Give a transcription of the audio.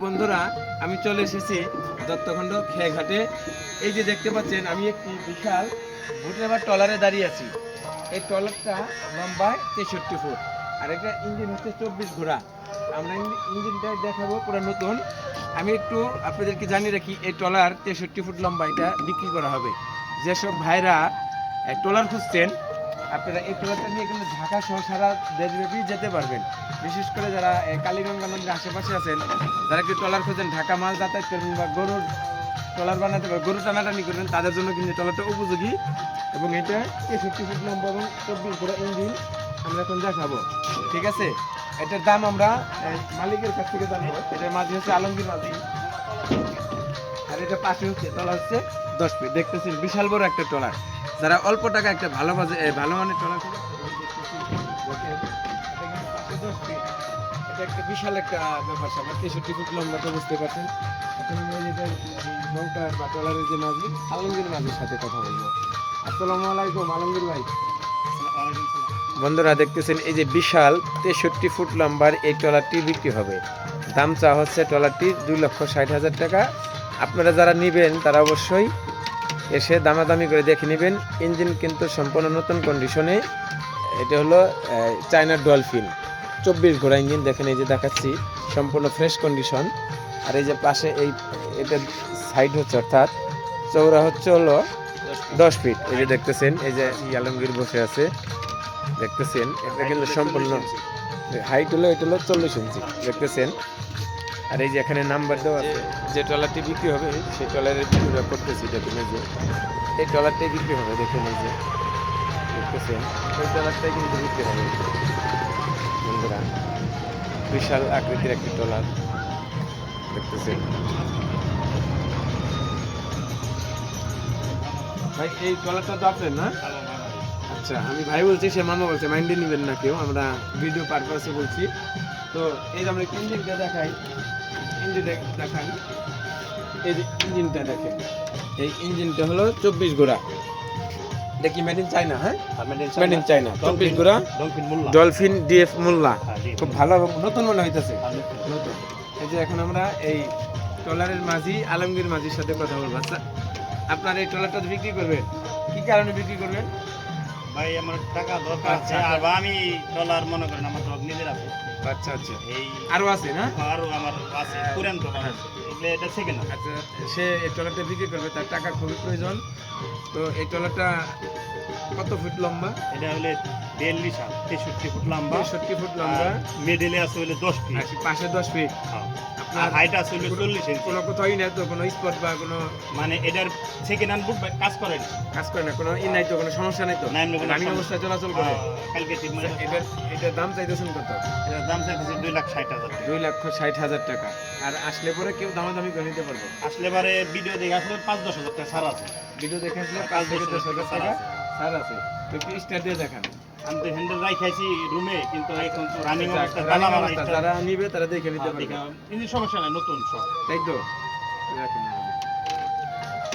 বন্ধুরা আমি চলে এসেছি দত্তখণ্ড খেয়াঘাটে। এই যে দেখতে পাচ্ছেন আমি একটি বিশাল ভুট্রাবার ট্রলারে দাঁড়িয়ে আছি। এই ট্রলারটা লম্বায় 63 ফুট আর এটা ইঞ্জিন হচ্ছে 24 ঘোড়া। আমরা ইঞ্জিনটা দেখাবো পুরো নতুন। আমি একটু আপনাদেরকে জানিয়ে রাখি, এই ট্রলার 63 ফুট লম্বা, এটা বিক্রি করা হবে। যেসব ভাইরা ট্রলার খুঁজছেন আপনারা এই ট্রলারটা নিয়ে কিন্তু ঢাকা সহ সারা দেশব্যাপী যেতে পারবেন। বিশেষ করে যারা কালীগঙ্গা নদীর আশেপাশে আছেন, যারা একটু ট্রলার খোঁজেন, ঢাকা মাল যাতায়াত করবেন বা গরুর ট্রলার বানাতে পারবেন, গরু টানাটানি করবেন, তাদের জন্য কিন্তু ট্রলারটা উপযোগী। এবং এটা 63 ফুট লম্বা এবং 24 ঘোড়া ইঞ্জিন আমরা এখন দেখাবো। ঠিক আছে, এটার দাম আমরা মালিকের কাছ থেকে জানবো। এটার মাঝে হচ্ছে আলমগীর মাঝি, আর এটা পাশে হচ্ছে ট্রলার হচ্ছে 10 ফিট। দেখতেছেন বিশাল বড় একটা ট্রলার। যারা অল্প টাকা একটা ভালো মানের ট্রলার এটা একটা বিশাল একটা ব্যাপার স্যাপার। 63 ফুট লম্বা তো বুঝতে পারছেন। এখন আমরা নৌকার বা ট্রলারের যে মাঝি আলমগীর মাঝির সাথে কথা বলবো। আসসালামু আলাইকুম আলমগীর ভাই। বন্ধুরা দেখতেছেন এই যে বিশাল 63 ফুট লম্বার এই ট্রলারটি বিক্রি হবে। দাম চা হচ্ছে ট্রলারটির 2,60,000 টাকা। আপনারা যারা নেবেন তারা অবশ্যই এসে দামাদামি করে দেখে নেবেন। ইঞ্জিন কিন্তু সম্পূর্ণ নতুন কন্ডিশনে। এটা হলো চায়নার ডলফিন 24 ঘোড়া ইঞ্জিন। দেখেন এই যে দেখাচ্ছি সম্পূর্ণ ফ্রেশ কন্ডিশন। আর এই যে পাশে এটার সাইড হচ্ছে অর্থাৎ চৌড়া হচ্ছে হলো 10 ফিট। এই যে দেখতেছেন এই যে আলমগীর বসে আছে, দেখতেছেন এটা কিন্তু সম্পূর্ণ হাইট হলো, এটা হলো 40 ইঞ্চি দেখতেছেন। আর এই যে এখানে নাম্বার দেওয়া আছে। যে ট্রলারটি বিক্রি হবে সেই ট্রলারের ভিডিওটা করতেছি। দেখুন এই যে এই ট্রলারটাই বিক্রি হবে। দেখুন এই যে দেখতেছেন এই ট্রলারটাই কিন্তু বিক্রি হবে বন্ধুরা। বিশাল আকৃতির একটি ট্রলার দেখতেছেন ভাই। এই ট্রলারটা তো আপনার না? আচ্ছা, আমি ভাই বলছি, সে মামা বলছে, মাইন্ডে নেবেন না কেউ, আমরা ভিডিও পারপাসে বলছি। তো এই যে আমরা ইঞ্জিনটা দেখাই, ইঞ্জিনটা দেখান। এই যে ইঞ্জিনটা দেখেন, এই ইঞ্জিনটা হলো 24 ঘোড়া। এটা কি মেড ইন চায়না? হ্যাঁ, মেড ইন চায়না 24 ঘোড়া ডলফিন ডিএফ মোল্লা। খুব ভালো এবং নতুন মনে হইতেছে নতুন। এই যে এখন আমরা এই ট্রলারের মাঝি আলমগীর মাঝির সাথে কথা বলবো। আচ্ছা, আপনার এই ট্রলারটা বিক্রি করবেন, কি কারণে বিক্রি করবেন? ভাই আমার টাকা দরকার আছে, আর আমি ট্রলার মনে করেন আমার ট্রলার নিজের আছে। আচ্ছা আচ্ছা, এই আরো আছে না? আরো আমার আছে পুরান ট্রলার আছে, এগুলো এটা সেকেন্ড। আচ্ছা, সে এই ট্রলারটা বিক্রি করবে, তার টাকা খুবই প্রয়োজন। তো এই ট্রলারটা কত ফুট লম্বা? এটা হলে 63 ফুট লম্বা। 63 ফুট লম্বা, মিডলে আছে হলে 10 ফিট, পাশে 10 ফিট। আর হাইট আছে হলে 40 ইঞ্চি। কোনো কোথাও নাই তো, কোনো স্পট বা কোনো মানে এটার সেকেন্ড হ্যান্ড বুট কাজ করে না, কাজ করে না, কোনো নাই তো, কোনো সমস্যা নাই তো, রানিং অবস্থায় চলাচল করে। কালকে ঠিক মানে এটার দাম চাইতেছেন কত? এটার দাম চাইতেছে 2,60,000 টাকা। 2,60,000 টাকা। আর আসলে পরে কেউ দামাদামি করে নিতে পারবে? আসলে বারে ভিডিও দেখে আসলে 5-10 হাজার টাকা ছাড় আছে। ভিডিও দেখে আসলে 5-10 হাজার টাকা ছাড় আছে। তো একটু স্টার্ট দিয়ে দেখান। আমি তো হ্যান্ডেল রাখাইছি রুমে, কিন্তু এখন তো রানিং অবস্থা, যারা নিবে তারা দেখে নিতে পারবে। কিন্তু সমস্যা নাই, নতুন সব। তাই তো রাখেন।